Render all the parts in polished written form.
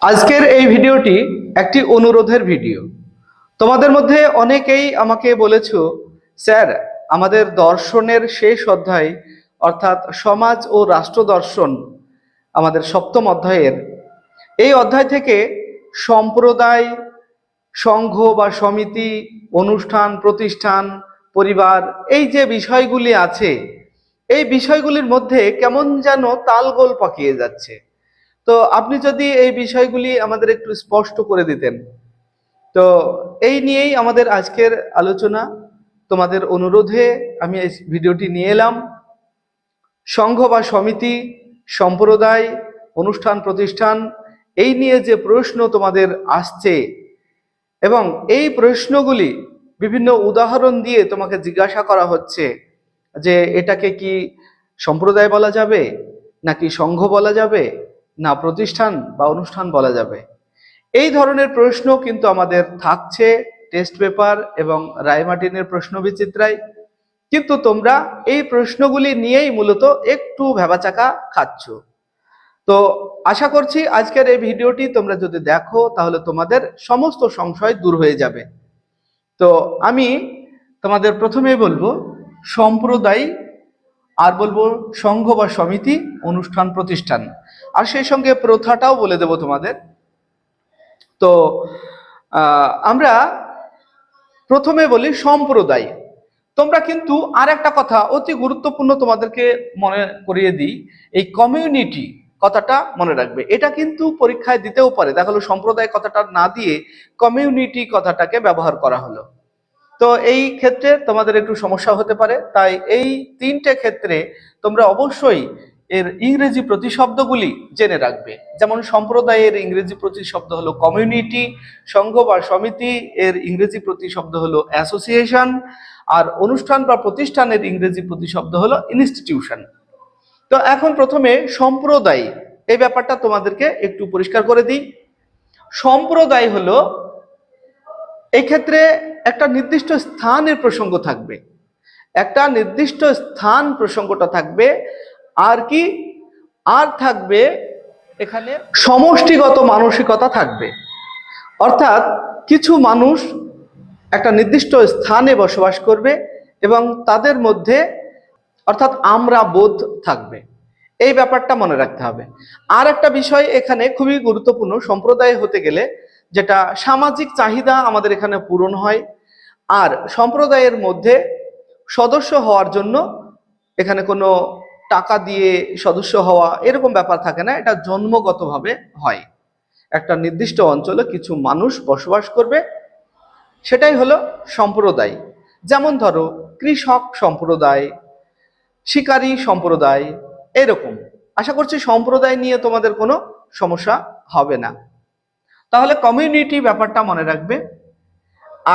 আজকের এই ভিডিওটি একটি অনুরোধের ভিডিও। তোমাদের মধ্যে অনেকেই আমাকে বলেছো, স্যার আমাদের দর্শনের শেষ অধ্যায় অর্থাৎ সমাজ ও রাষ্ট্র দর্শন, আমাদের সপ্তম অধ্যায়ের এই অধ্যায় থেকে সম্প্রদায়, সংঘ বা সমিতি, অনুষ্ঠান, প্রতিষ্ঠান, পরিবার, এই যে বিষয়গুলি আছে, এই বিষয়গুলির মধ্যে কেমন যেন তালগোল পাকিয়ে যাচ্ছে। তো আপনি যদি এই বিষয়গুলি আমাদের একটু স্পষ্ট করে দিতেন। তো এই নিয়েই আমাদের আজকের আলোচনা। তোমাদের অনুরোধে আমি এই ভিডিওটি নিয়ে এলাম। সংঘ বা সমিতি, সম্প্রদায়, অনুষ্ঠান, প্রতিষ্ঠান, এই নিয়ে যে প্রশ্ন তোমাদের আসছে এবং এই প্রশ্নগুলি বিভিন্ন উদাহরণ দিয়ে তোমাকে জিজ্ঞাসা করা হচ্ছে যে এটাকে কি সম্প্রদায় বলা যাবে, নাকি সংঘ বলা যাবে, না প্রতিষ্ঠান বা অনুষ্ঠান বলা যাবে। এই ধরনের প্রশ্ন কিন্তু আমাদের থাকছে টেস্ট পেপার এবং রায়মার্টিনের প্রশ্ন বিচিত্রায়। কিন্তু তোমরা এই প্রশ্নগুলি নিয়েই মূলত একটু ভেবাচাকা খাচ্ছ। তো আশা করছি আজকের এই ভিডিওটি তোমরা যদি দেখো তাহলে তোমাদের সমস্ত সংশয় দূর হয়ে যাবে। তো আমি তোমাদের প্রথমেই বলবো সম্প্রদায়, আর বলবো সংঘ বা সমিতি, অনুষ্ঠান, প্রতিষ্ঠান, আর সেই সঙ্গে প্রথাটাও বলে দেব তোমাদের। তো আমরা প্রথমে বলি সম্প্রদায়। তোমরা কিন্তু আর একটা কথা অতি গুরুত্বপূর্ণ তোমাদেরকে মনে করিয়ে দিই, এই কমিউনিটি কথাটা মনে রাখবে। এটা কিন্তু পরীক্ষায় দিতেও পারে, দেখা হলো সম্প্রদায় কথাটা না দিয়ে কমিউনিটি কথাটাকে ব্যবহার করা হলো। তো এই ক্ষেত্রে তোমাদের একটু সমস্যা হতে পারে, তাই এই তিনটে ক্ষেত্রে তোমরা অবশ্যই এর ইংরেজি প্রতিশব্দগুলি জেনে রাখবে। যেমন সম্প্রদায়ের ইংরেজি প্রতিশব্দ হলো কমিউনিটি, সংঘ বা সমিতি এর ইংরেজি প্রতিশব্দ হলো অ্যাসোসিয়েশন, আর অনুষ্ঠান বা প্রতিষ্ঠানের ইংরেজি প্রতিশব্দ হলো ইনস্টিটিউশন। তো এখন প্রথমে সম্প্রদায়, এই ব্যাপারটা তোমাদেরকে একটু পরিষ্কার করে দিই। সম্প্রদায় হলো এক্ষেত্রে একটা নির্দিষ্ট স্থানের প্রসঙ্গ থাকবে, একটা নির্দিষ্ট স্থান প্রসঙ্গটা থাকবে, আর কি আর থাকবে এখানে সমষ্টিগত মানসিকতা থাকবে। অর্থাৎ কিছু মানুষ একটা নির্দিষ্ট স্থানে বসবাস করবে এবং তাদের মধ্যে অর্থাৎ আমরা বোধ থাকবে। এই ব্যাপারটা মনে রাখতে হবে। আর একটা বিষয় এখানে খুবই গুরুত্বপূর্ণ, সম্প্রদায় হতে গেলে যেটা সামাজিক চাহিদা আমাদের এখানে পূরণ হয়। আর সম্প্রদায়ের মধ্যে সদস্য হওয়ার জন্য এখানে কোনো টাকা দিয়ে সদস্য হওয়া এরকম ব্যাপার থাকে না, এটা জন্মগতভাবে হয়। একটা নির্দিষ্ট অঞ্চলে কিছু মানুষ বসবাস করবে, সেটাই হলো সম্প্রদায়। যেমন ধরো কৃষক সম্প্রদায়, শিকারী সম্প্রদায়, এরকম। আশা করছি সম্প্রদায় নিয়ে তোমাদের কোনো সমস্যা হবে না। তাহলে কমিউনিটি ব্যাপারটা মনে রাখবে।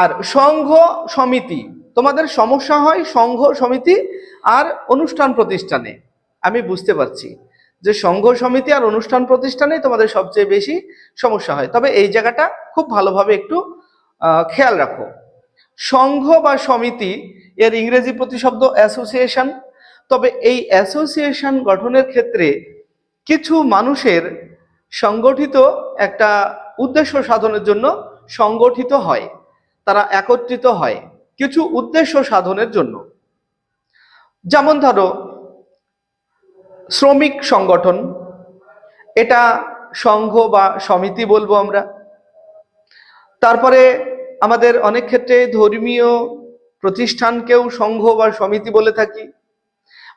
আর সংঘ সমিতি, তোমাদের সমস্যা হয় সংঘ সমিতি আর অনুষ্ঠান প্রতিষ্ঠানে। আমি বুঝতে পারছি যে সংঘ সমিতি আর অনুষ্ঠান প্রতিষ্ঠানে তোমাদের সবচেয়ে বেশি সমস্যা হয়, তবে এই জায়গাটা খুব ভালোভাবে একটু খেয়াল রাখো। সংঘ বা সমিতি এর ইংরেজি প্রতিশব্দ অ্যাসোসিয়েশন। তবে এই অ্যাসোসিয়েশন গঠনের ক্ষেত্রে কিছু মানুষের সংগঠিত একটা উদ্দেশ্য সাধনের জন্য সংগঠিত হয়, তারা একত্রিত হয় কিছু উদ্দেশ্য সাধনের জন্য। যেমন ধরো শ্রমিক সংগঠন, এটা সংঘ বা সমিতি বলবো আমরা। তারপরে আমাদের অনেক ক্ষেত্রে ধর্মীয় প্রতিষ্ঠানকেও সংঘ বা সমিতি বলে থাকি।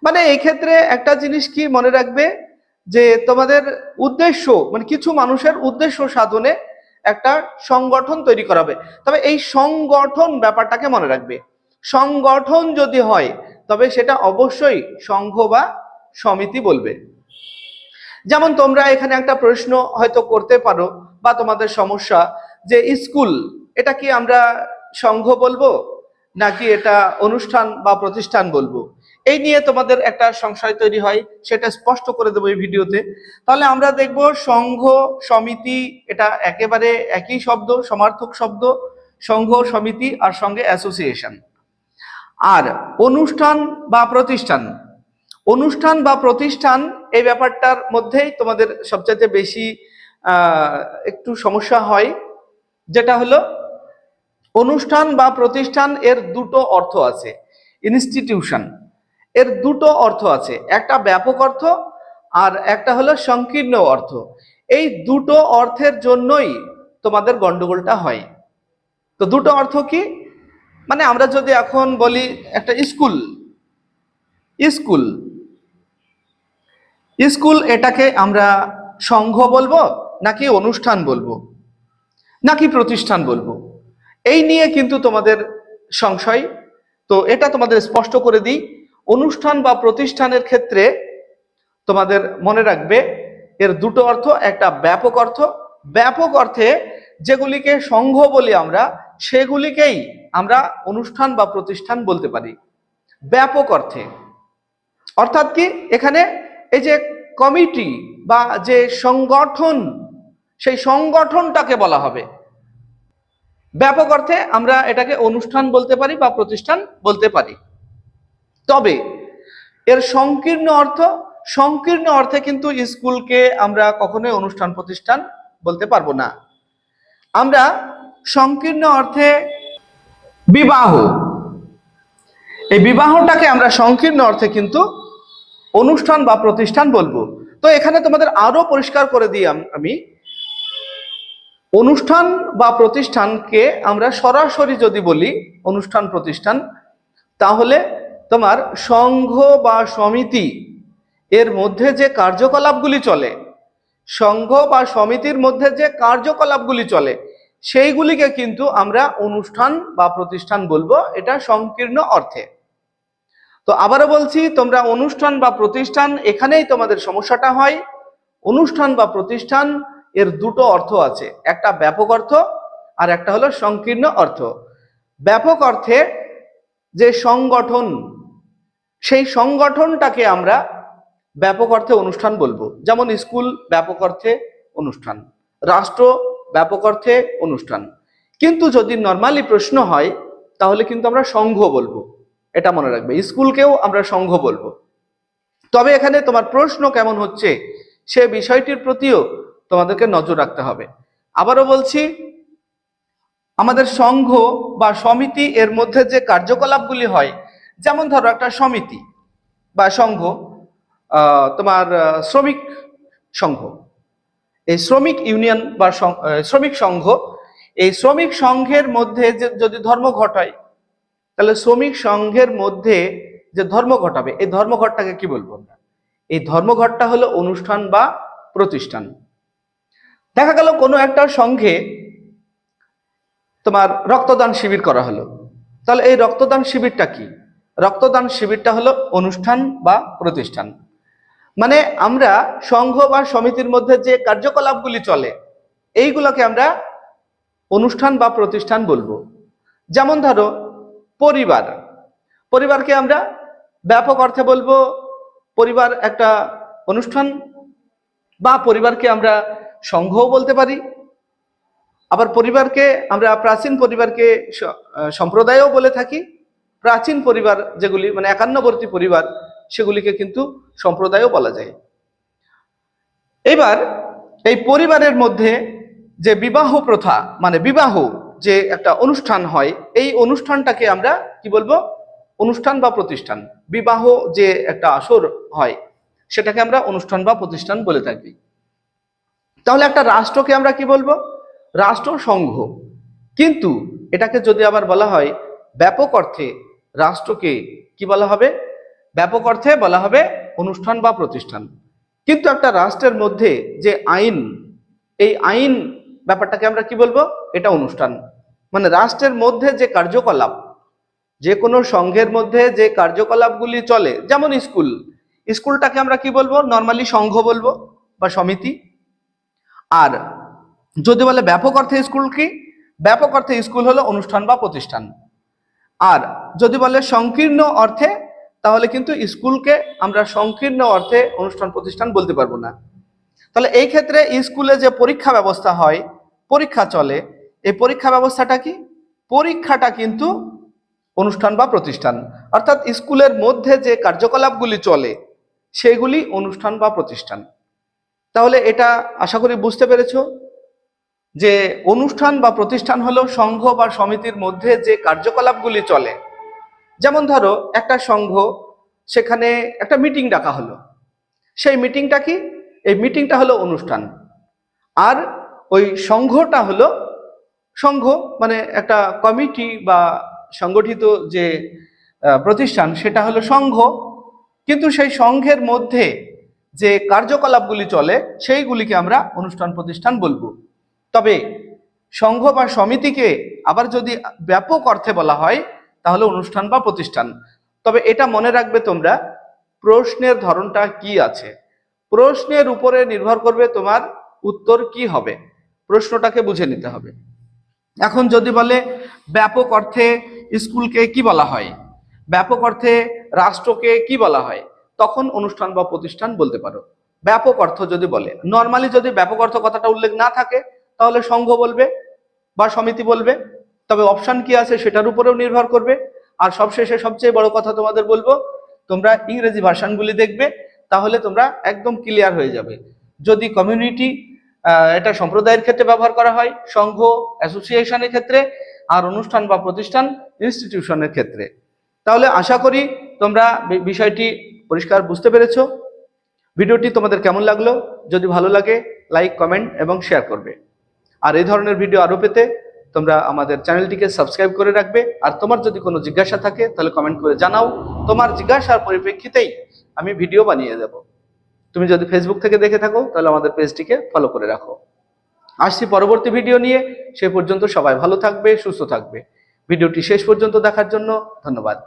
মানে এই ক্ষেত্রে একটা জিনিস কি মনে রাখবে, যে তোমাদের উদ্দেশ্য মানে কিছু মানুষের উদ্দেশ্য সাধনে একটা সংগঠন তৈরি করা হবে। তবে এই সংগঠন ব্যাপারটাকে মনে রাখবে, সংগঠন যদি হয় তবে সেটা অবশ্যই সংঘ বা সমিতি বলবে। যেমন তোমরা এখানে একটা প্রশ্ন হয়তো করতে পারো বা তোমাদের সমস্যা, যে স্কুল এটা কি আমরা সংঘ বলবো নাকি এটা অনুষ্ঠান বা প্রতিষ্ঠান বলবো, এই নিয়ে তোমাদের একটা সংশয় তৈরি হয়, সেটা স্পষ্ট করে দেবো এই ভিডিওতে। তাহলে আমরা দেখব সংঘ সমিতি এটা একেবারে একই শব্দ, সমার্থক শব্দ, সংঘ সমিতি আর সঙ্গে অ্যাসোসিয়েশন। আর অনুষ্ঠান বা প্রতিষ্ঠান, অনুষ্ঠান বা প্রতিষ্ঠান এই ব্যাপারটার মধ্যেই তোমাদের সবচাইতে বেশি একটু সমস্যা হয়, যেটা হলো অনুষ্ঠান বা প্রতিষ্ঠান এর দুটো অর্থ আছে। ইনস্টিটিউশন এর দুটো অর্থ আছে, একটা ব্যাপক অর্থ আর একটা হলো সংকীর্ণ অর্থ। এই দুটো অর্থের জন্যই তোমাদের গন্ডগোলটা হয়। তো দুটো অর্থ কি, মানে আমরা যদি এখন বলি একটা স্কুল, স্কুল স্কুল এটাকে আমরা সংঘ বলবো নাকি অনুষ্ঠান বলবো নাকি প্রতিষ্ঠান বলবো, এই নিয়ে কিন্তু তোমাদের সংশয়। তো এটা তোমাদের স্পষ্ট করে দিই, অনুষ্ঠান বা প্রতিষ্ঠানের ক্ষেত্রে তোমাদের মনে রাখবে এর দুটো অর্থ, একটা ব্যাপক অর্থ, ব্যাপক অর্থে যেগুলিকে সংঘ বলি আমরা, সেগুলিকেই আমরা অনুষ্ঠান বা প্রতিষ্ঠান বলতে পারি ব্যাপক অর্থে। অর্থাৎ কি, এখানে এই যে কমিটি বা যে সংগঠন, সেই সংগঠনটাকে বলা হবে। ব্যাপক অর্থে আমরা এটাকে অনুষ্ঠান বলতে পারি বা প্রতিষ্ঠান বলতে পারি। তবে এর সংকীর্ণ অর্থ, সংকীর্ণ অর্থে কিন্তু স্কুলকে আমরা কখনোই অনুষ্ঠান প্রতিষ্ঠান বলতে পারবো না। আমরা সংকীর্ণ অর্থে বিবাহ, এই বিবাহটাকে আমরা সংকীর্ণ অর্থে কিন্তু অনুষ্ঠান বা প্রতিষ্ঠান বলবো। তো এখানে তোমাদের আরো পরিষ্কার করে দিই আমি, অনুষ্ঠান বা প্রতিষ্ঠানকে আমরা সরাসরি যদি বলি অনুষ্ঠান প্রতিষ্ঠান, তাহলে তোমার সংঘ বা সমিতি এর মধ্যে যে কার্যকলাপগুলি চলে, সংঘ বা সমিতির মধ্যে যে কার্যকলাপগুলি চলে, সেইগুলিকে কিন্তু আমরা অনুষ্ঠান বা প্রতিষ্ঠান বলবো, এটা সংকীর্ণ অর্থে। তো আবারও বলছি, তোমরা অনুষ্ঠান বা প্রতিষ্ঠান, এখানেই তোমাদের সমস্যাটা হয়। অনুষ্ঠান বা প্রতিষ্ঠান এর দুটো অর্থ আছে, একটা ব্যাপক অর্থ আর একটা হলো সংকীর্ণ অর্থ। ব্যাপক অর্থে যে সংগঠন, সেই সংগঠনটাকে আমরা ব্যাপক অর্থে অনুষ্ঠান বলবো, যেমন স্কুল ব্যাপক অর্থে অনুষ্ঠান, রাষ্ট্র ব্যাপক অর্থে অনুষ্ঠান। কিন্তু যদি নর্মালি প্রশ্ন হয় তাহলে কিন্তু আমরা সংঘ বলবো, এটা মনে রাখবে, স্কুলকেও আমরা সংঘ বলবো। তবে এখানে তোমার প্রশ্ন কেমন হচ্ছে সে বিষয়টির প্রতিও তোমাদেরকে নজর রাখতে হবে। আবারও বলছি, আমাদের সংঘ বা সমিতি এর মধ্যে যে কার্যকলাপগুলি হয়, যেমন ধরো একটা সমিতি বা সংঘ, তোমার শ্রমিক সংঘ, এই শ্রমিক ইউনিয়ন বা শ্রমিক সংঘ, এই শ্রমিক সংঘের মধ্যে যে যদি ধর্মঘট হয়, তাহলে শ্রমিক সংঘের মধ্যে যে ধর্ম ঘটাবে, এই ধর্মঘটটাকে কি বলবো আমরা? এই ধর্মঘটটা হলো অনুষ্ঠান বা প্রতিষ্ঠান। দেখা গেল কোনো একটা সংঘে তোমার রক্তদান শিবির করা হলো, তাহলে এই রক্তদান শিবিরটা কি? রক্তদান শিবিরটা হলো অনুষ্ঠান বা প্রতিষ্ঠান। মানে আমরা সংঘ বা সমিতির মধ্যে যে কার্যকলাপগুলি চলে, এইগুলোকে আমরা অনুষ্ঠান বা প্রতিষ্ঠান বলবো। যেমন ধরো পরিবার, পরিবারকে আমরা ব্যাপক অর্থে বলবো পরিবার একটা অনুষ্ঠান, বা পরিবারকে আমরা সংঘও বলতে পারি। আবার পরিবারকে আমরা প্রাচীন পরিবারকে সম্প্রদায়ও বলে থাকি। প্রাচীন পরিবার যেগুলি মানে একান্নবর্তী পরিবার, সেগুলিকে কিন্তু সম্প্রদায়ও বলা যায়। এবার এই পরিবারের মধ্যে যে বিবাহ প্রথা, মানে বিবাহ যে একটা অনুষ্ঠান হয়, এই অনুষ্ঠানটাকে আমরা কি বলবো? অনুষ্ঠান বা প্রতিষ্ঠান। বিবাহ যে একটা আসর হয়, সেটাকে আমরা অনুষ্ঠান বা প্রতিষ্ঠান বলে থাকি। তাহলে একটা রাষ্ট্রকে আমরা কি বলবো? রাষ্ট্র সংঘ। কিন্তু এটাকে যদি আবার বলা হয় ব্যাপক অর্থে, রাষ্ট্রকে কি বলা হবে? ব্যাপক অর্থে বলা হবে অনুষ্ঠান বা প্রতিষ্ঠান। কিন্তু একটা রাষ্ট্রের মধ্যে যে আইন, এই আইন ব্যাপারটাকে আমরা কি বলবো? এটা অনুষ্ঠান। মানে রাষ্ট্রের মধ্যে যে কার্যকলাপ, যে কোনো সংঘের মধ্যে যে কার্যকলাপগুলি চলে, যেমন স্কুল, স্কুলটাকে আমরা কি বলবো? নর্মালি সংঘ বলবো বা সমিতি। আর যদি বলে ব্যাপক অর্থে স্কুল কি? ব্যাপক অর্থে স্কুল হলো অনুষ্ঠান বা প্রতিষ্ঠান। আর যদি বলে সংকীর্ণ অর্থে, তাহলে কিন্তু স্কুলকে আমরা সংকীর্ণ অর্থে অনুষ্ঠান প্রতিষ্ঠান বলতে পারবো না। তাহলে এই ক্ষেত্রে স্কুলে যে পরীক্ষা ব্যবস্থা হয়, পরীক্ষা চলে, এই পরীক্ষা ব্যবস্থাটা কি? পরীক্ষাটা কিন্তু অনুষ্ঠান বা প্রতিষ্ঠান। অর্থাৎ স্কুলের মধ্যে যে কার্যকলাপগুলি চলে, সেগুলি অনুষ্ঠান বা প্রতিষ্ঠান। তাহলে এটা আশা করি বুঝতে পেরেছো যে অনুষ্ঠান বা প্রতিষ্ঠান হলো সংঘ বা সমিতির মধ্যে যে কার্যকলাপগুলি চলে। যেমন ধরো একটা সংঘ, সেখানে একটা মিটিং ডাকা হলো, সেই মিটিংটা কি? এই মিটিংটা হলো অনুষ্ঠান। আর ওই সংঘটা হলো, সংঘ মানে একটা কমিটি বা সংগঠিত যে প্রতিষ্ঠান, সেটা হলো সংঘ। কিন্তু সেই সংঘের মধ্যে যে কার্যকলাপগুলি চলে সেইগুলিকে আমরা অনুষ্ঠান প্রতিষ্ঠান বলবো। তবে সংঘ বা সমিতিকে আবার যদি ব্যাপক অর্থে বলা হয় তাহলে অনুষ্ঠান বা প্রতিষ্ঠান। তবে এটা মনে রাখবে তোমরা, প্রশ্নের ধরনটা কি আছে, প্রশ্নের উপরে নির্ভর করবে তোমার উত্তর কি হবে। প্রশ্নটাকে বুঝে নিতে হবে। এখন যদি বলে ব্যাপক অর্থে স্কুলকে কি বলা হয়, ব্যাপক অর্থে রাষ্ট্রকে কি বলা হয়, তখন অনুষ্ঠান বা প্রতিষ্ঠান বলতে পারো। ব্যাপক অর্থ যদি বলে, নর্মালি যদি ব্যাপক অর্থ কথাটা উল্লেখ না থাকে তাহলে সংঘ বলবে বা সমিতি বলবে। তবে অপশন কি আছে সেটার উপরেও নির্ভর করবে। আর সবশেষে সবচেয়ে বড় কথা তোমাদের বলবো, তোমরা ইংরেজি ভার্সনগুলি দেখবে, তাহলে তোমরা একদম ক্লিয়ার হয়ে যাবে। যদি কমিউনিটি, এটা সম্প্রদায়ের ক্ষেত্রে ব্যবহার করা হয়, সংঘ অ্যাসোসিয়েশনের ক্ষেত্রে, আর অনুষ্ঠান বা প্রতিষ্ঠান ইনস্টিটিউশনের ক্ষেত্রে। তাহলে আশা করি তোমরা বিষয়টি পরিষ্কার বুঝতে পেরেছো। ভিডিওটি তোমাদের কেমন লাগলো? যদি ভালো লাগে লাইক, কমেন্ট এবং শেয়ার করবে। আর এই ধরনের ভিডিও আরো পেতে তোমরা আমাদের চ্যানেলটিকে সাবস্ক্রাইব করে রাখবে। আর তোমার যদি কোনো জিজ্ঞাসা থাকে তাহলে কমেন্ট করে জানাও, তোমার জিজ্ঞাসার পরিপ্রেক্ষিতেই আমি ভিডিও বানিয়ে দেব। তুমি যদি ফেসবুক থেকে দেখে থাকো তাহলে আমাদের পেজটিকে ফলো করে রাখো। আসছি পরবর্তী ভিডিও নিয়ে, সে পর্যন্ত সবাই ভালো থাকবে, সুস্থ থাকবে। ভিডিওটি শেষ পর্যন্ত দেখার জন্য ধন্যবাদ।